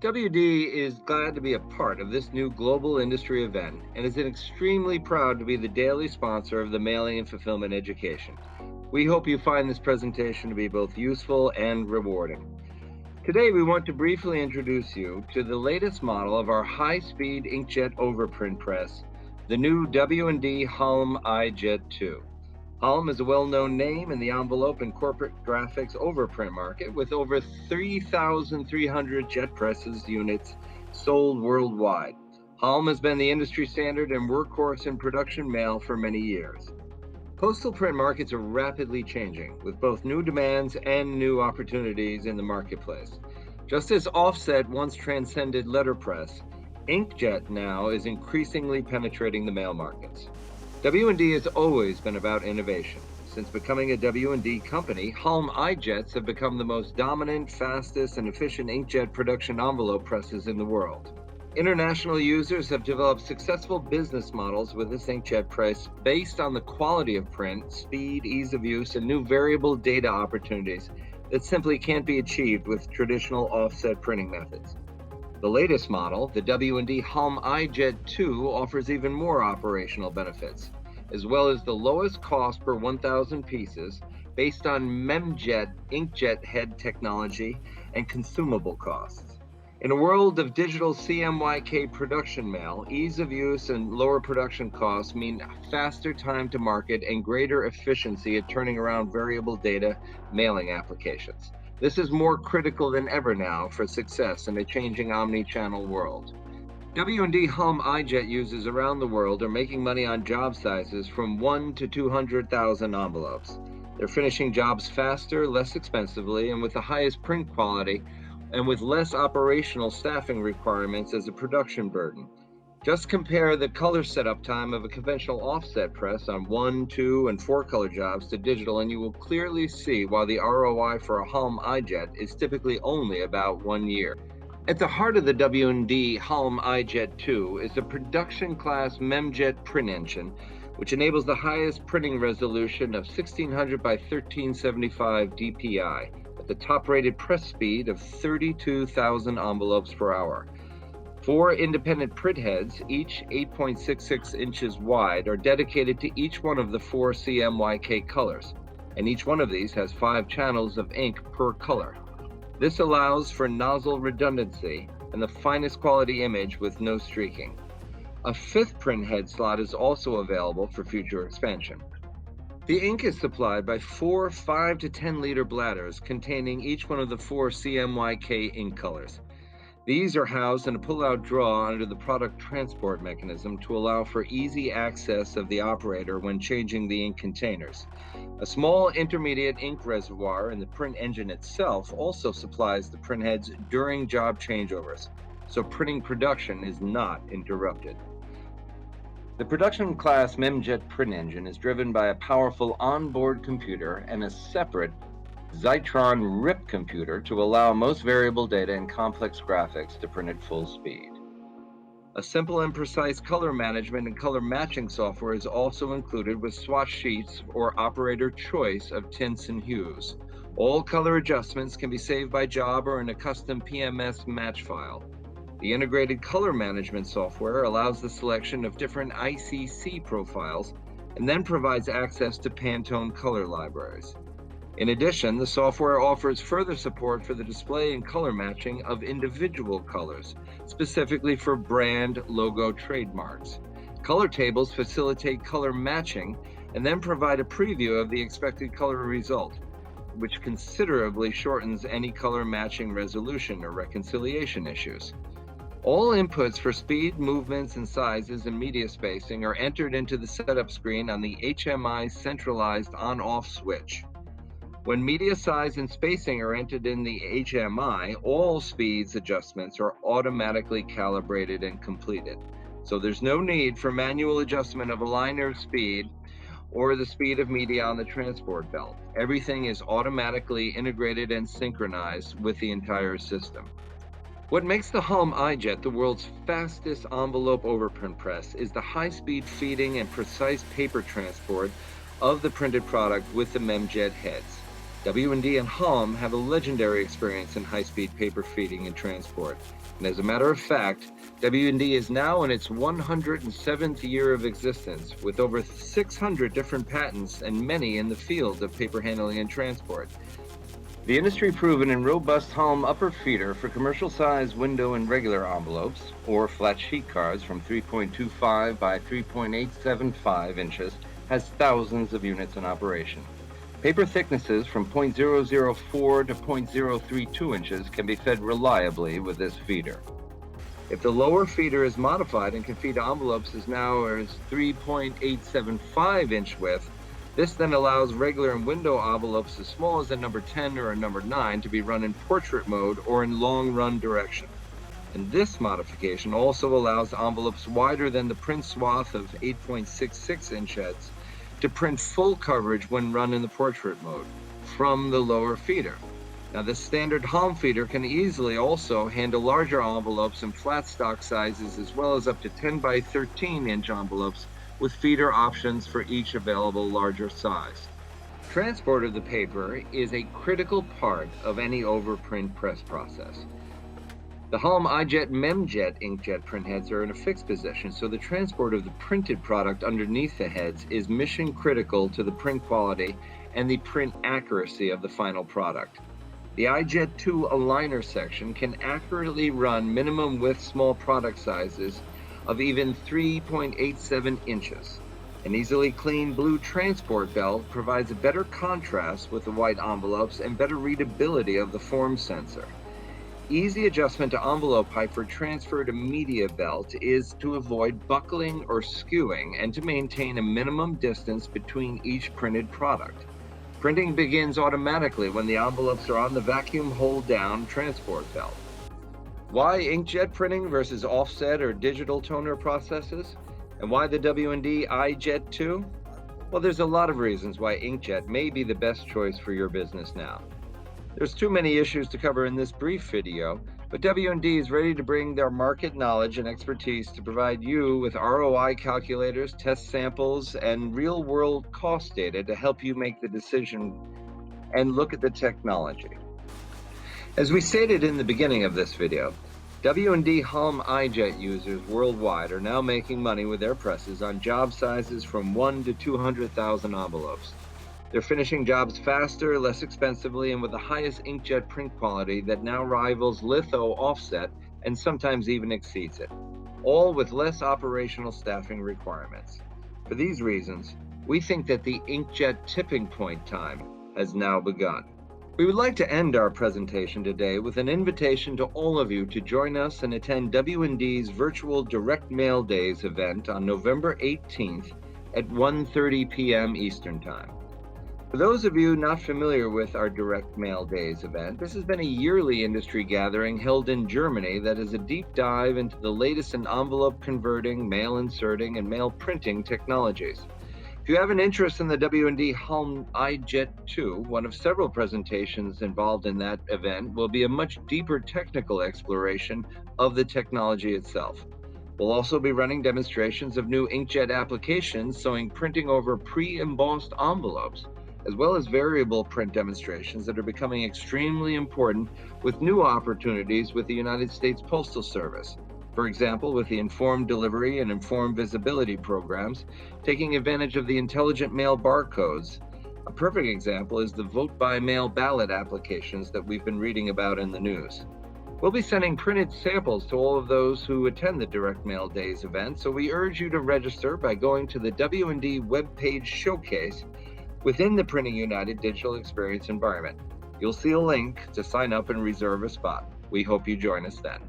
WD is glad to be a part of this new global industry event and is extremely proud to be the daily sponsor of the Mailing and Fulfillment Education. We hope you find this presentation to be both useful and rewarding. Today, we want to briefly introduce you to the latest model of our high-speed inkjet overprint press, the new W+D Halm inkjet 2. Halm is a well-known name in the envelope and corporate graphics overprint market, with over 3,300 jet presses units sold worldwide. Halm has been the industry standard and workhorse in production mail for many years. Postal print markets are rapidly changing, with both new demands and new opportunities in the marketplace. Just as offset once transcended letterpress, inkjet now is increasingly penetrating the mail markets. W+D has always been about innovation. Since becoming a W+D company, Halm inkjets have become the most dominant, fastest, and efficient inkjet production envelope presses in the world. International users have developed successful business models with this inkjet press based on the quality of print, speed, ease of use, and new variable data opportunities that simply can't be achieved with traditional offset printing methods. The latest model, the W+D Halm inkjet 2, offers even more operational benefits, as well as the lowest cost per 1,000 pieces based on memjet inkjet head technology and consumable costs. In a world of digital CMYK production mail, ease of use and lower production costs mean faster time to market and greater efficiency at turning around variable data mailing applications. This is more critical than ever now for success in a changing omni-channel world. W+D Halm inkjet users around the world are making money on job sizes from 1 to 200,000 envelopes. They're finishing jobs faster, less expensively, and with the highest print quality, and with less operational staffing requirements as a production burden. Just compare the color setup time of a conventional offset press on 1, 2, and 4 color jobs to digital, and you will clearly see why the ROI for a Halm inkjet is typically only about 1 year. At the heart of the W+D Halm inkjet 2 is a production-class memjet print engine, which enables the highest printing resolution of 1600 by 1375 dpi at the top-rated press speed of 32,000 envelopes per hour. 4 independent print heads, each 8.66 inches wide, are dedicated to each one of the 4 CMYK colors, and each one of these has 5 channels of ink per color. This allows for nozzle redundancy and the finest quality image with no streaking. A 5th print head slot is also available for future expansion. The ink is supplied by 4 5 to 10 liter bladders containing each one of the 4 CMYK ink colors. These are housed in a pull-out drawer under the product transport mechanism to allow for easy access of the operator when changing the ink containers. A small intermediate ink reservoir in the print engine itself also supplies the print heads during job changeovers, so printing production is not interrupted. The production-class memjet print engine is driven by a powerful onboard computer and a separate Zytron RIP computer to allow most variable data and complex graphics to print at full speed. A simple and precise color management and color matching software is also included with swatch sheets or operator choice of tints and hues. All color adjustments can be saved by job or in a custom PMS match file. The integrated color management software allows the selection of different ICC profiles and then provides access to Pantone color libraries. In addition, the software offers further support for the display and color matching of individual colors, specifically for brand, logo, trademarks. Color tables facilitate color matching and then provide a preview of the expected color result, which considerably shortens any color matching resolution or reconciliation issues. All inputs for speed, movements, and sizes and media spacing are entered into the setup screen on the HMI centralized on-off switch. When media size and spacing are entered in the HMI, all speeds adjustments are automatically calibrated and completed. So there's no need for manual adjustment of a liner speed or the speed of media on the transport belt. Everything is automatically integrated and synchronized with the entire system. What makes the Halm inkjet the world's fastest envelope overprint press is the high-speed feeding and precise paper transport of the printed product with the memjet heads. W+D and Halm have a legendary experience in high-speed paper feeding and transport. And as a matter of fact, W+D is now in its 107th year of existence, with over 600 different patents and many in the field of paper handling and transport. The industry-proven and robust Halm upper feeder for commercial-size window and regular envelopes, or flat sheet cards from 3.25 by 3.875 inches, has thousands of units in operation. Paper thicknesses from 0.004 to 0.032 inches can be fed reliably with this feeder. If the lower feeder is modified and can feed envelopes as now as 3.875 inch width, this then allows regular and window envelopes as small as a number 10 or a number 9 to be run in portrait mode or in long run direction. And this modification also allows envelopes wider than the print swath of 8.66 inch heads to print full coverage when run in the portrait mode from the lower feeder. Now, the standard Halm feeder can easily also handle larger envelopes and flat stock sizes, as well as up to 10 by 13 inch envelopes with feeder options for each available larger size. Transport of the paper is a critical part of any overprint press process. The Halm inkjet and memjet inkjet print heads are in a fixed position, so the transport of the printed product underneath the heads is mission critical to the print quality and the print accuracy of the final product. The inkjet 2 aligner section can accurately run minimum width small product sizes of even 3.87 inches. An easily clean blue transport belt provides a better contrast with the white envelopes and better readability of the form sensor. Easy adjustment to envelope height for transfer to media belt is to avoid buckling or skewing and to maintain a minimum distance between each printed product. Printing begins automatically when the envelopes are on the vacuum hold down transport belt. Why inkjet printing versus offset or digital toner processes? And why the W+D inkjet 2? Well, there's a lot of reasons why inkjet may be the best choice for your business now. There's too many issues to cover in this brief video, but W+D is ready to bring their market knowledge and expertise to provide you with ROI calculators, test samples, and real-world cost data to help you make the decision and look at the technology. As we stated in the beginning of this video, W+D Halm inkjet users worldwide are now making money with their presses on job sizes from 1 to 200,000 envelopes. They're finishing jobs faster, less expensively, and with the highest inkjet print quality that now rivals litho offset and sometimes even exceeds it, all with less operational staffing requirements. For these reasons, we think that the inkjet tipping point time has now begun. We would like to end our presentation today with an invitation to all of you to join us and attend W+D's virtual Direct Mail Days event on November 18th at 1:30 p.m. Eastern Time. For those of you not familiar with our Direct Mail Days event, this has been a yearly industry gathering held in Germany that is a deep dive into the latest in envelope converting, mail inserting, and mail printing technologies. If you have an interest in the W+D Halm inkjet 2, one of several presentations involved in that event will be a much deeper technical exploration of the technology itself. We'll also be running demonstrations of new inkjet applications showing printing over pre-embossed envelopes, as well as variable print demonstrations that are becoming extremely important with new opportunities with the United States Postal Service. For example, with the informed delivery and informed visibility programs, taking advantage of the intelligent mail barcodes. A perfect example is the vote-by-mail ballot applications that we've been reading about in the news. We'll be sending printed samples to all of those who attend the Direct Mail Days event, so we urge you to register by going to the W+D webpage showcase within the Printing United digital experience environment. You'll see a link to sign up and reserve a spot. We hope you join us then.